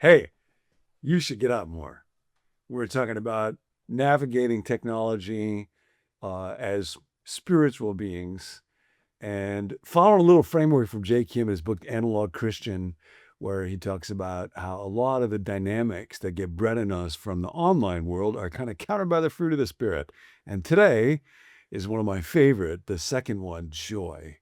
Hey, you should get out more. We're talking about navigating technology as spiritual beings and following a little framework from Jay Kim in his book Analog Christian, where he talks about how a lot of the dynamics that get bred in us from the online world are kind of countered by the fruit of the Spirit. And today is one of my favorite, the second one, joy.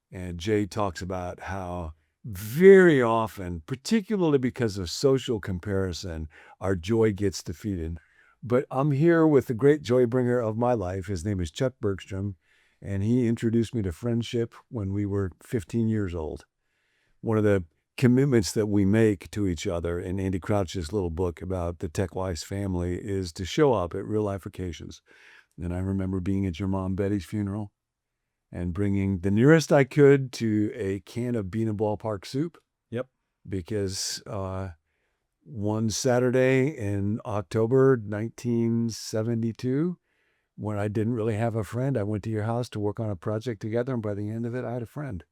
And Jay talks about how very often, particularly because of social comparison, our joy gets defeated. But I'm here with the great joy bringer of my life. His name is Chuck Bergstrom, and he introduced me to friendship when we were 15 years old. One of the commitments that we make to each other in Andy Crouch's little book about the TechWise family is to show up at real life occasions. And I remember being at your mom Betty's funeral and bringing the nearest I could to a can of Bean and Ballpark soup. Yep. Because one Saturday in October 1972, when I didn't really have a friend, I went to your house to work on a project together. And by the end of it, I had a friend.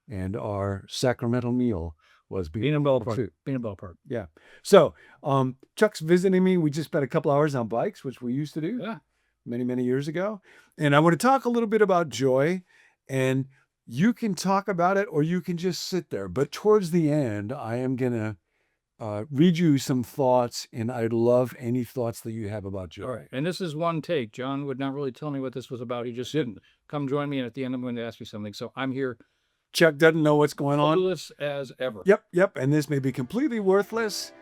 And our sacramental meal was Bean and Ballpark. soup. Bean and Ballpark. Yeah. So Chuck's visiting me. We just spent a couple hours on bikes, which we used to do. Yeah. Many, many years ago. And I want to talk a little bit about joy, and you can talk about it or you can just sit there. But towards the end, I am going to read you some thoughts, and I'd love any thoughts that you have about joy. All right. And this is one take. John would not really tell me what this was about. He just didn't. Come join me, and at the end, I'm going to ask you something. So I'm here. Chuck doesn't know what's going on. Clueless as ever. Yep. And this may be completely worthless.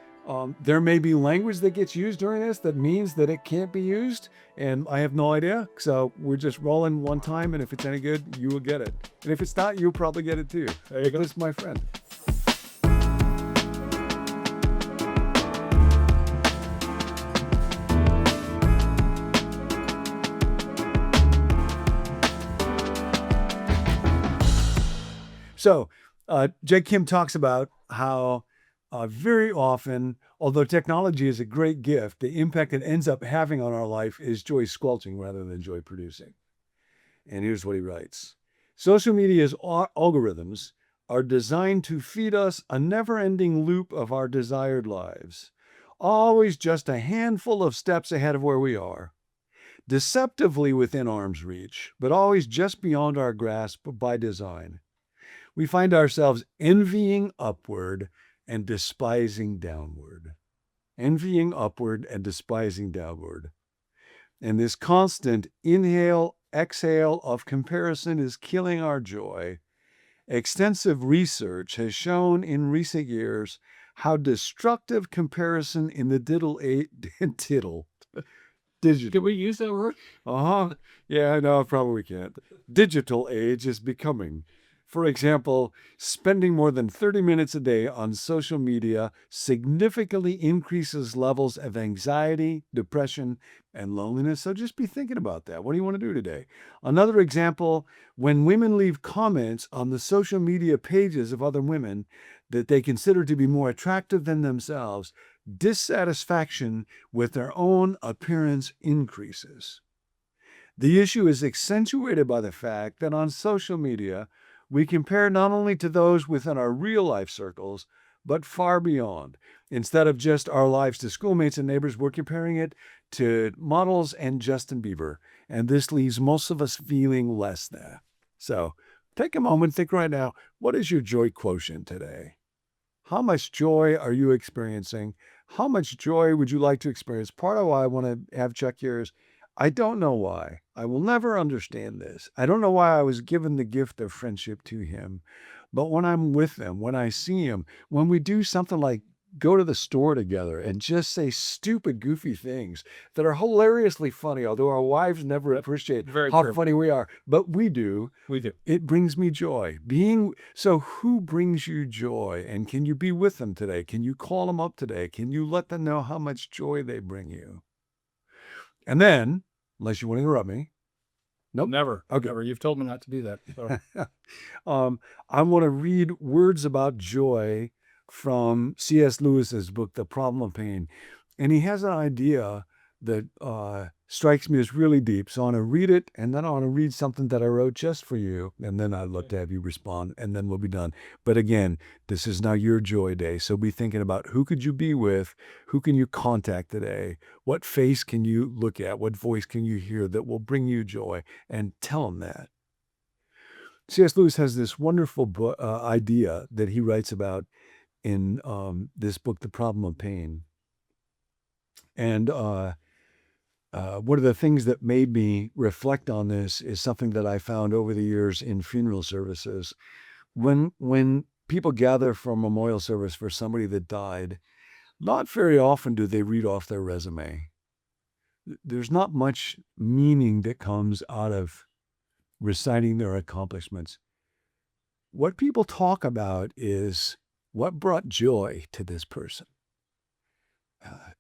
There may be language that gets used during this that means that it can't be used, and I have no idea. So we're just rolling one time, and if it's any good, you will get it. And if it's not, you'll probably get it too. There you go. This is my friend. So Jay Kim talks about how very often, although technology is a great gift, the impact it ends up having on our life is joy squelching rather than joy producing. And here's what he writes. Social media's algorithms are designed to feed us a never-ending loop of our desired lives, always just a handful of steps ahead of where we are, deceptively within arm's reach, but always just beyond our grasp by design. We find ourselves envying upward and despising downward. Envying upward and despising downward. And this constant inhale, exhale of comparison is killing our joy. Extensive research has shown in recent years how destructive comparison in the digital. Can we use that word? Yeah, no, probably can't. Digital age is becoming. For example, spending more than 30 minutes a day on social media significantly increases levels of anxiety, depression, and loneliness. So just be thinking about that. What do you want to do today? Another example, when women leave comments on the social media pages of other women that they consider to be more attractive than themselves, dissatisfaction with their own appearance increases. The issue is accentuated by the fact that on social media, we compare not only to those within our real life circles, but far beyond. Instead of just our lives to schoolmates and neighbors, we're comparing it to models and Justin Bieber. And this leaves most of us feeling less than. So take a moment, think right now, what is your joy quotient today? How much joy are you experiencing? How much joy would you like to experience? Part of why I want to have Chuck here is I don't know why. I will never understand this. I don't know why I was given the gift of friendship to him. But when I'm with him, when I see him, when we do something like go to the store together and just say stupid, goofy things that are hilariously funny, although our wives never appreciate how funny we are, but we do. We do. It brings me joy. So who brings you joy? And can you be with them today? Can you call them up today? Can you let them know how much joy they bring you? And then, unless you want to interrupt me. Nope. Never. Okay. Never. You've told me not to do that. So. I want to read words about joy from C.S. Lewis's book, The Problem of Pain. And he has an idea that strikes me as really deep. So I want to read it, and then I want to read something that I wrote just for you, and then I'd love to have you respond, and then we'll be done. But again, this is now your joy day, so be thinking about who could you be with, who can you contact today, what face can you look at, what voice can you hear that will bring you joy, and tell them that. C.S. Lewis has this wonderful idea that he writes about in this book, The Problem of Pain. And one of the things that made me reflect on this is something that I found over the years in funeral services. When people gather for a memorial service for somebody that died, not very often do they read off their resume. There's not much meaning that comes out of reciting their accomplishments. What people talk about is what brought joy to this person.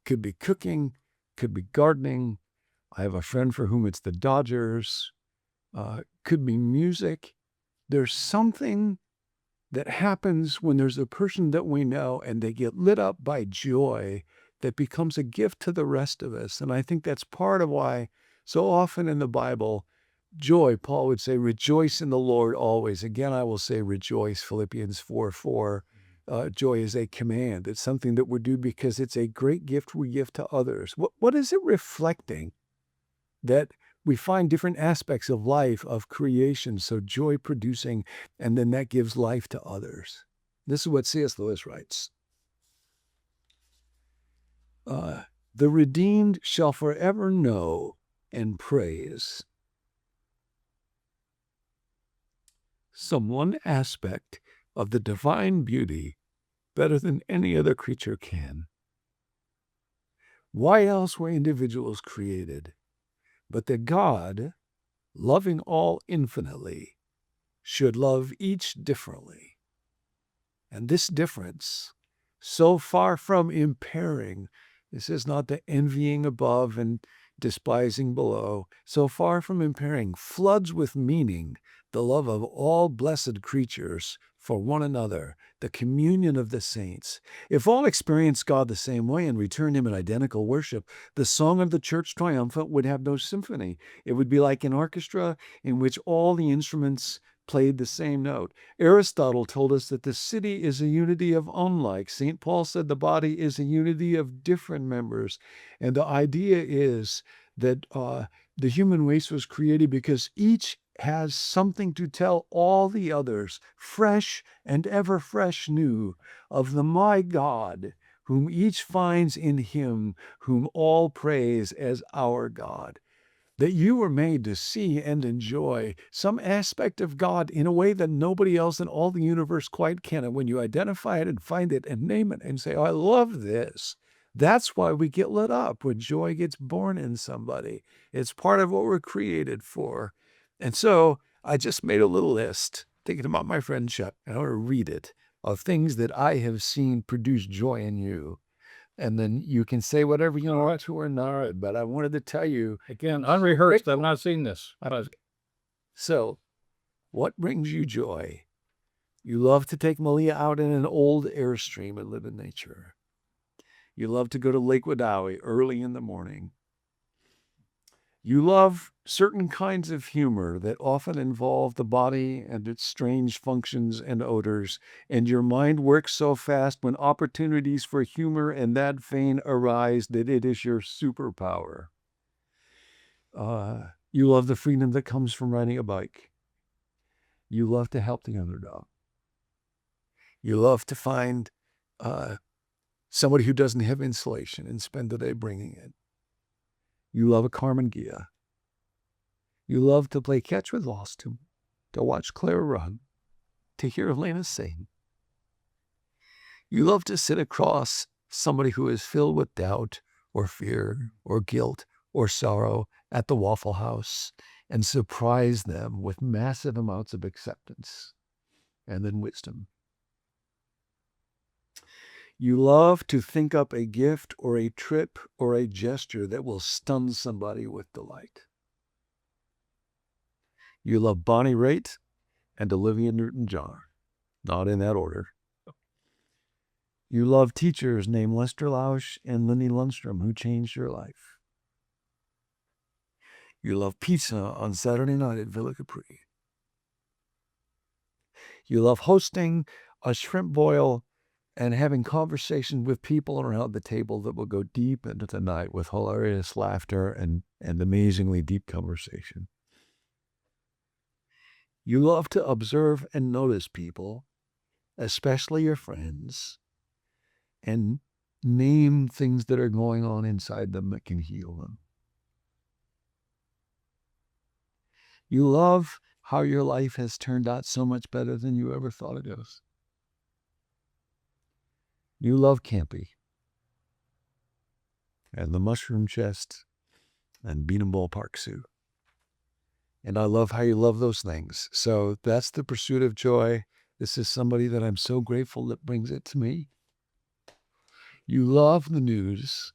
Could be cooking, could be gardening. I have a friend for whom it's the Dodgers. Could be music. There's something that happens when there's a person that we know and they get lit up by joy that becomes a gift to the rest of us. And I think that's part of why so often in the Bible, joy, Paul would say, rejoice in the Lord always. Again, I will say rejoice, Philippians 4:4. Joy is a command. It's something that we do because it's a great gift we give to others. What is it reflecting? That we find different aspects of life, of creation, so joy producing, and then that gives life to others. This is what C.S. Lewis writes. The redeemed shall forever know and praise some one aspect of the divine beauty better than any other creature can. Why else were individuals created? But that God, loving all infinitely, should love each differently. And this difference, so far from impairing, this is not the envying above and despising below, so far from impairing, floods with meaning the love of all blessed creatures for one another, the communion of the saints. If all experience God the same way and return him in identical worship, the song of the church triumphant would have no symphony. It would be like an orchestra in which all the instruments played the same note. Aristotle told us that the city is a unity of unlike. St. Paul said the body is a unity of different members. And the idea is that the human race was created because each has something to tell all the others, fresh and ever fresh new, of the my God, whom each finds in him, whom all praise as our God. That you were made to see and enjoy some aspect of God in a way that nobody else in all the universe quite can. And when you identify it and find it and name it and say, oh, I love this, that's why we get lit up when joy gets born in somebody. It's part of what we're created for. And so I just made a little list, thinking about my friend Chuck, and I want to read it, of things that I have seen produce joy in you. And then you can say whatever you want to or not, but I wanted to tell you. Again, unrehearsed. I've not seen this. So, what brings you joy? You love to take Malia out in an old Airstream and live in nature. You love to go to Lake Wadawi early in the morning. You love certain kinds of humor that often involve the body and its strange functions and odors, and your mind works so fast when opportunities for humor in that vein arise that it is your superpower. You love the freedom that comes from riding a bike. You love to help the underdog. You love to find somebody who doesn't have insulation and spend the day bringing it. You love a Carmen Gia. You love to play catch with Lost, to watch Claire run, to hear Elena sing. You love to sit across somebody who is filled with doubt or fear or guilt or sorrow at the Waffle House and surprise them with massive amounts of acceptance and then wisdom. You love to think up a gift or a trip or a gesture that will stun somebody with delight. You love Bonnie Raitt and Olivia Newton-John, not in that order. You love teachers named Lester Lausch and Lindy Lundstrom who changed your life. You love pizza on Saturday night at Villa Capri. You love hosting a shrimp boil and having conversation with people around the table that will go deep into the night with hilarious laughter and amazingly deep conversation. You love to observe and notice people, especially your friends, and name things that are going on inside them that can heal them. You love how your life has turned out so much better than you ever thought it was. You love campy and the mushroom chest and bean and ballpark suit. And I love how you love those things. So that's the pursuit of joy. This is somebody that I'm so grateful that brings it to me. You love the news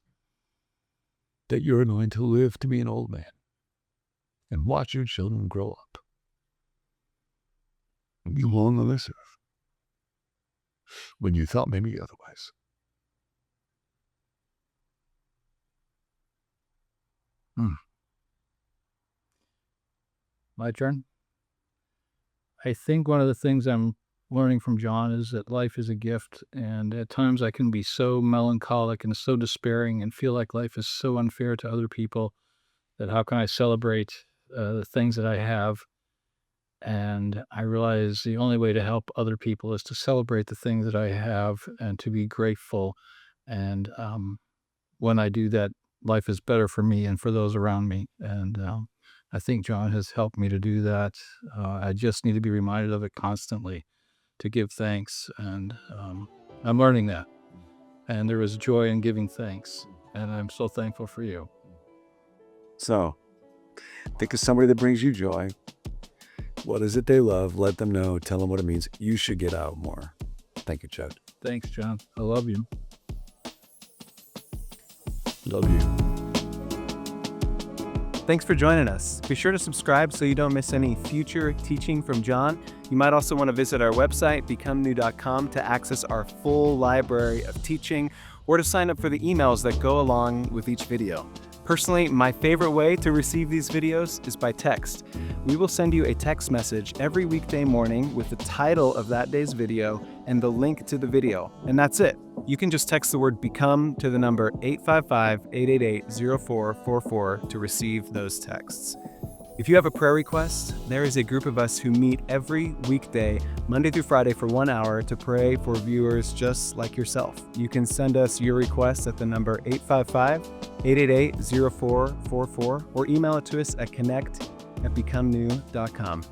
that you're going to live to be an old man and watch your children grow up and be long on this earth when you thought maybe otherwise. My turn. I think one of the things I'm learning from John is that life is a gift, and at times I can be so melancholic and so despairing and feel like life is so unfair to other people that how can I celebrate the things that I have? And I realize the only way to help other people is to celebrate the things that I have and to be grateful. And when I do that, life is better for me and for those around me. And I think John has helped me to do that. I just need to be reminded of it constantly to give thanks. And I'm learning that. And there is joy in giving thanks. And I'm so thankful for you. So, think of somebody that brings you joy. What is it they love? Let them know. Tell them what it means. You should get out more. Thank you, Chad. Thanks, John. I love you. Love you. Thanks for joining us. Be sure to subscribe so you don't miss any future teaching from John. You might also want to visit our website, becomenew.com, to access our full library of teaching or to sign up for the emails that go along with each video. Personally, my favorite way to receive these videos is by text. We will send you a text message every weekday morning with the title of that day's video and the link to the video, and that's it. You can just text the word BECOME to the number 855-888-0444 to receive those texts. If you have a prayer request, there is a group of us who meet every weekday, Monday through Friday, for 1 hour to pray for viewers just like yourself. You can send us your request at the number 855-888-0444 or email it to us at connect@becomenew.com.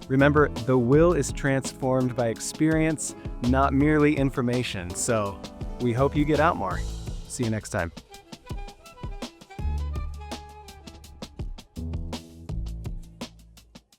Remember, the will is transformed by experience, not merely information. So we hope you get out more. See you next time.